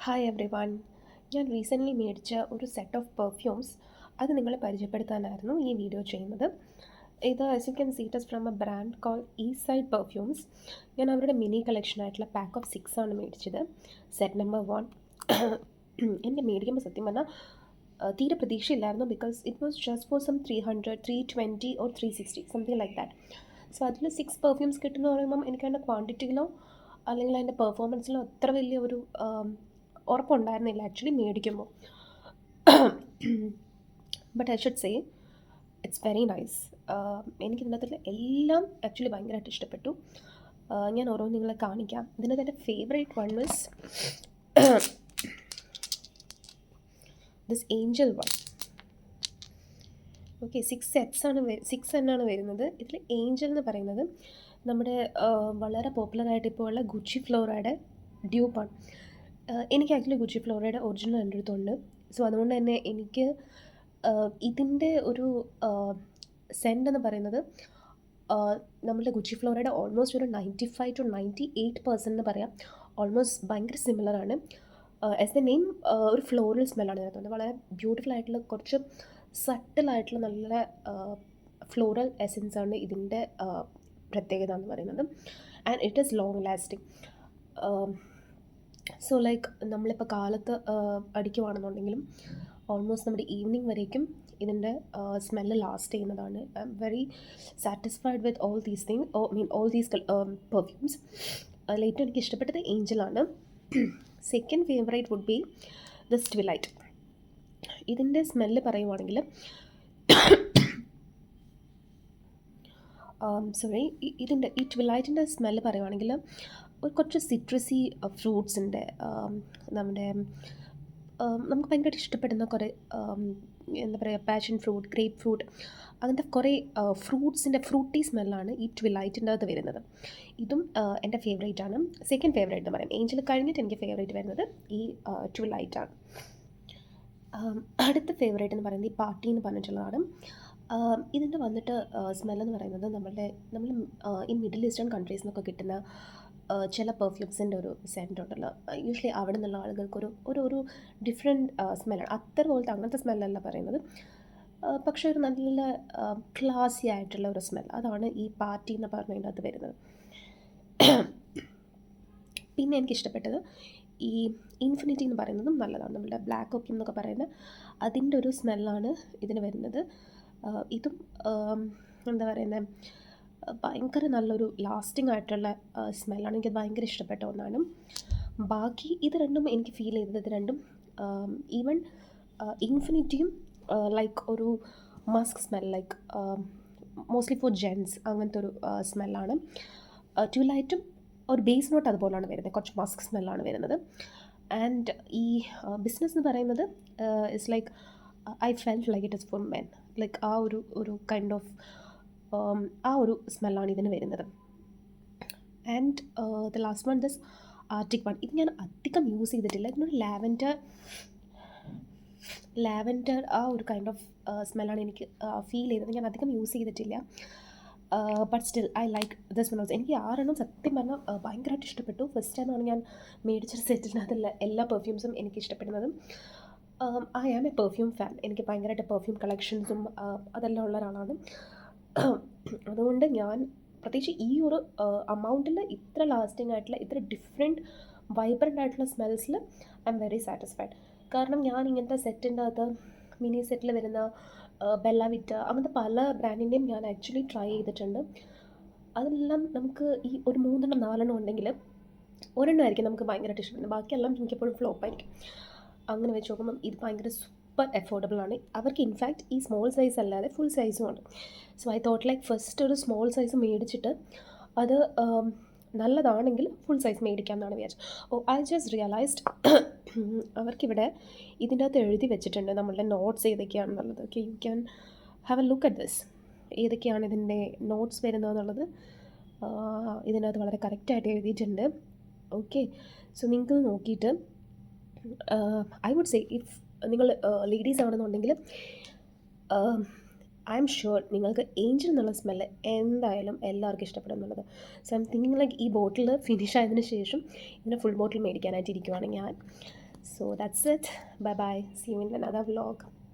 Hi every one. ഞാൻ recently മേടിച്ച ഒരു സെറ്റ് ഓഫ് പെർഫ്യൂംസ് അത് നിങ്ങളെ പരിചയപ്പെടുത്താനായിരുന്നു ഈ വീഡിയോ ചെയ്യുന്നത്. ഇത് as you can see it from a brand call East Side Perfumes. ഞാൻ അവരുടെ മിനി കളക്ഷൻ ആയിട്ടുള്ള പാക്ക് ഓഫ് 6 ആണ് മേടിച്ചത്. സെറ്റ് നമ്പർ 1 എനിക്ക് മേടിക്കുമ്പോൾ സത്യം പറഞ്ഞാൽ തീരെ പ്രതീക്ഷയില്ലായിരുന്നു. Because it was just for some 300, 320 or 360 something like that. So അതിൽ 6 പെർഫ്യൂംസ് കിട്ടുന്ന പറയുമ്പം എനിക്ക് അതിൻ്റെ ക്വാണ്ടിറ്റിയിലോ അല്ലെങ്കിൽ അതിൻ്റെ പെർഫോമൻസിലോ അത്ര വലിയ ഒരു ഉറപ്പുണ്ടായിരുന്നില്ല ആക്ച്വലി മേടിക്കുമ്പോൾ. But I should say it's very nice. എനിക്കിതിനകത്തുള്ള എല്ലാം ആക്ച്വലി ഭയങ്കരമായിട്ട് ഇഷ്ടപ്പെട്ടു. ഞാൻ ഓരോന്ന് നിങ്ങളെ കാണിക്കാം. ഇതിനകത്ത് എൻ്റെ favourite one was this Angel one. Okay, 6 എന്നാണ് വരുന്നത്. ഇതിൽ ഏഞ്ചൽ എന്ന് പറയുന്നത് നമ്മുടെ വളരെ പോപ്പുലറായിട്ട് ഇപ്പോൾ ഉള്ള ഗുച്ചി ഫ്ലോറയുടെ ഡ്യൂപ്പാണ്. എനിക്ക് ആക്ച്വലി ഗുച്ചി ഫ്ലോറയുടെ ഒറിജിനൽ എൻ്റെ അടുത്തുണ്ട്. സോ അതുകൊണ്ട് തന്നെ എനിക്ക് ഇതിൻ്റെ ഒരു സെൻറ്റ് എന്ന് പറയുന്നത് നമ്മളുടെ ഗുച്ചി ഫ്ലോറയുടെ ഓൾമോസ്റ്റ് ഒരു 95 to 98% എന്ന് പറയാം. ഓൾമോസ്റ്റ് ഭയങ്കര സിമിലറാണ്. ആസ് ദ നെയിം, ഒരു ഫ്ലോറൽ സ്മെല്ലാണ് ഇതിനകത്തുണ്ട്. വളരെ ബ്യൂട്ടിഫുൾ ആയിട്ടുള്ള കുറച്ച് സട്ടിലായിട്ടുള്ള നല്ല ഫ്ലോറൽ എസൻസാണ് ഇതിൻ്റെ പ്രത്യേകത എന്ന് പറയുന്നത്. And it is long lasting. So like നമ്മളിപ്പോൾ കാലത്ത് അടിക്കുവാണെന്നുണ്ടെങ്കിലും ഓൾമോസ്റ്റ് നമ്മുടെ ഈവനിങ് വരേക്കും ഇതിൻ്റെ സ്മെല്ല് ലാസ്റ്റ് ചെയ്യുന്നതാണ്. I'm very satisfied with all these thing all these perfumes. അതിലേറ്റവും എനിക്ക് ഇഷ്ടപ്പെട്ടത് ഏഞ്ചലാണ്. Second favourite would be this Twilight. ഇതിൻ്റെ സ്മെല്ല് പറയുവാണെങ്കിൽ ഇതിൻ്റെ ഈ ട്വിലൈറ്റിൻ്റെ സ്മെല്ല് പറയുവാണെങ്കിൽ കുറച്ച് സിട്രസി ഫ്രൂട്ട്സിൻ്റെ നമ്മുടെ നമുക്ക് ഭയങ്കരമായിട്ട് ഇഷ്ടപ്പെടുന്ന കുറേ എന്താ പറയുക, പാഷൻ ഫ്രൂട്ട്, ഗ്രേപ്പ് ഫ്രൂട്ട്, അങ്ങനത്തെ കുറേ ഫ്രൂട്ട്സിൻ്റെ ഫ്രൂട്ടി സ്മെല്ലാണ് ഈ ട്വിലൈറ്റിൻ്റെ അകത്ത് വരുന്നത്. ഇതും എൻ്റെ ഫേവറേറ്റ് ആണ്. സെക്കൻഡ് ഫേവറേറ്റ് എന്ന് പറയാം. ഏഞ്ചൽ കഴിഞ്ഞിട്ട് എനിക്ക് ഫേവറേറ്റ് വരുന്നത് ഈ ട്വിലൈറ്റാണ്. അടുത്ത ഫേവറേറ്റ് എന്ന് പറയുന്നത് ഈ പാർട്ടി എന്ന് പറഞ്ഞിട്ടുള്ളതാണ്. ഇതിൻ്റെ വന്നിട്ട് സ്മെല്ലെന്ന് പറയുന്നത് നമ്മൾ ഈ മിഡിൽ ഈസ്റ്റേൺ കൺട്രീസിൽ കിട്ടുന്ന ചില പെർഫ്യൂംസിൻ്റെ ഒരു സെൻറ്റ് ഉണ്ടല്ലോ. യൂഷ്വലി അവിടെ നിന്നുള്ള ആളുകൾക്ക് ഒരു ഡിഫറെൻറ്റ് സ്മെല്ലാണ്. പോലത്തെ അങ്ങനത്തെ സ്മെല്ലല്ല പറയുന്നത്. പക്ഷേ ഒരു നല്ല ക്ലാസി ആയിട്ടുള്ള ഒരു സ്മെൽ, അതാണ് ഈ പാർട്ടി എന്ന് പറഞ്ഞതിൻ്റെ അകത്ത് വരുന്നത്. പിന്നെ എനിക്കിഷ്ടപ്പെട്ടത് ഈ ഇൻഫിനിറ്റി എന്ന് പറയുന്നതും നല്ലതാണ്. നമ്മളുടെ ബ്ലാക്ക് ഓപ്പിയം എന്നൊക്കെ പറയുന്ന അതിൻ്റെ ഒരു സ്മെല്ലാണ് ഇതിന് വരുന്നത്. ഇതും എന്താ പറയുന്നത്, ഭയങ്കര നല്ലൊരു ലാസ്റ്റിംഗ് ആയിട്ടുള്ള സ്മെല്ലാണ്. എനിക്കത് ഭയങ്കര ഇഷ്ടപ്പെട്ട ഒന്നാണ്. ബാക്കി ഇത് രണ്ടും എനിക്ക് ഫീൽ ചെയ്തത്, ഇത് രണ്ടും ഈവൻ ഇൻഫിനിറ്റിയും ലൈക്ക് ഒരു musk smell, like mostly for gents, അങ്ങനത്തെ ഒരു സ്മെല്ലാണ്. ട്വിലൈറ്റും ഒരു ബേസ് നോട്ട് അതുപോലെയാണ് വരുന്നത്, കുറച്ച് മസ്ക് സ്മെല്ലാണ് വരുന്നത്. ആൻഡ് ഈ ബിസിനസ് എന്ന് പറയുന്നത് it's like I felt like it is for men, like ആ ഒരു കൈൻഡ് ഓഫ് ആ ഒരു സ്മെല്ലാണ് ഇതിന് വരുന്നത്. And the last one this Arctic one. ഇത് ഞാൻ അധികം യൂസ് ചെയ്തിട്ടില്ല. ഇതിനൊരു ലാവൻഡർ ആ ഒരു കൈൻഡ് ഓഫ് സ്മെല്ലാണ് എനിക്ക് ഫീൽ ചെയ്തത്. ഞാൻ അധികം യൂസ് ചെയ്തിട്ടില്ല. But still I like the smell also. എനിക്ക് 6 സത്യം പറഞ്ഞാൽ ഭയങ്കരമായിട്ട് ഇഷ്ടപ്പെട്ടു. ഫസ്റ്റ് ടൈമാണ് ഞാൻ മേടിച്ചൊരു സെറ്റിനകത്തുള്ള എല്ലാ പെർഫ്യൂംസും എനിക്ക് ഇഷ്ടപ്പെടുന്നതും. I am a perfume fan. എനിക്ക് ഭയങ്കരമായിട്ട് പെർഫ്യൂം കളക്ഷൻസും അതെല്ലാം ഉള്ള ഒരാളാണ്. അതുകൊണ്ട് ഞാൻ പ്രത്യേകിച്ച് ഈ ഒരു അമൗണ്ടിൽ ഇത്ര ലാസ്റ്റിംഗ് ആയിട്ടുള്ള, ഇത്ര ഡിഫറെൻറ്റ് വൈബ്രൻ്റ് ആയിട്ടുള്ള സ്മെൽസിൽ ഐ എം വെരി സാറ്റിസ്ഫൈഡ്. കാരണം ഞാൻ ഇങ്ങനത്തെ സെറ്റിൻ്റെ അകത്ത് മിനി സെറ്റിൽ വരുന്ന ബെല്ല വിറ്റ അങ്ങനത്തെ പല ബ്രാൻഡിൻ്റെയും ഞാൻ ആക്ച്വലി ട്രൈ ചെയ്തിട്ടുണ്ട്. അതെല്ലാം നമുക്ക് ഈ ഒരു 3-4 ഉണ്ടെങ്കിൽ ഒരെണ്ണമായിരിക്കും നമുക്ക് ഭയങ്കരമായിട്ട് ഇഷ്ടപ്പെടുന്നത്, ബാക്കിയെല്ലാം എനിക്കെപ്പോഴും ഫ്ലോപ്പായിരിക്കും. അങ്ങനെ വെച്ച് നോക്കുമ്പം ഇത് ഭയങ്കര സൂപ്പർ അഫോർഡബിൾ ആണ്. അവർക്ക് ഇൻഫാക്റ്റ് ഈ സ്മോൾ സൈസ് അല്ലാതെ ഫുൾ സൈസും ഉണ്ട്. So I thought like first ഒരു സ്മോൾ സൈസ് മേടിച്ചിട്ട് അത് നല്ലതാണെങ്കിൽ ഫുൾ സൈസ് മേടിക്കാം എന്നാണ് വിചാരിച്ചത്. ഐ ജസ്റ്റ് റിയലൈസ്ഡ് അവർക്കിവിടെ ഇതിൻ്റെ അകത്ത് എഴുതി വെച്ചിട്ടുണ്ട് നമ്മളുടെ നോട്ട്സ് ഏതൊക്കെയാണെന്നുള്ളത്. Okay, you can have a look at this. ഏതൊക്കെയാണ് ഇതിൻ്റെ നോട്ട്സ് വരുന്നതെന്നുള്ളത് ഇതിനകത്ത് വളരെ കറക്റ്റായിട്ട് എഴുതിയിട്ടുണ്ട്. ഓക്കെ, സോ നിങ്ങൾക്ക് നോക്കിയിട്ട് ഐ വുഡ് സേ ഇഫ് നിങ്ങൾ ലേഡീസ് ആണെന്നുണ്ടെങ്കിൽ ഐ എം ഷുവർ നിങ്ങൾക്ക് ഏഞ്ചൽ എന്നുള്ള സ്മെല്ല് എന്തായാലും എല്ലാവർക്കും ഇഷ്ടപ്പെടും എന്നുള്ളത്. So I M thinking like ഈ ബോട്ടിൽ ഫിനിഷ് ആയതിനു ശേഷം ഇതിൻ്റെ ഫുൾ ബോട്ടിൽ മേടിക്കാനായിട്ട് ഇരിക്കുവാണ് ഞാൻ. So that's it. Bye bye. See you in another vlog.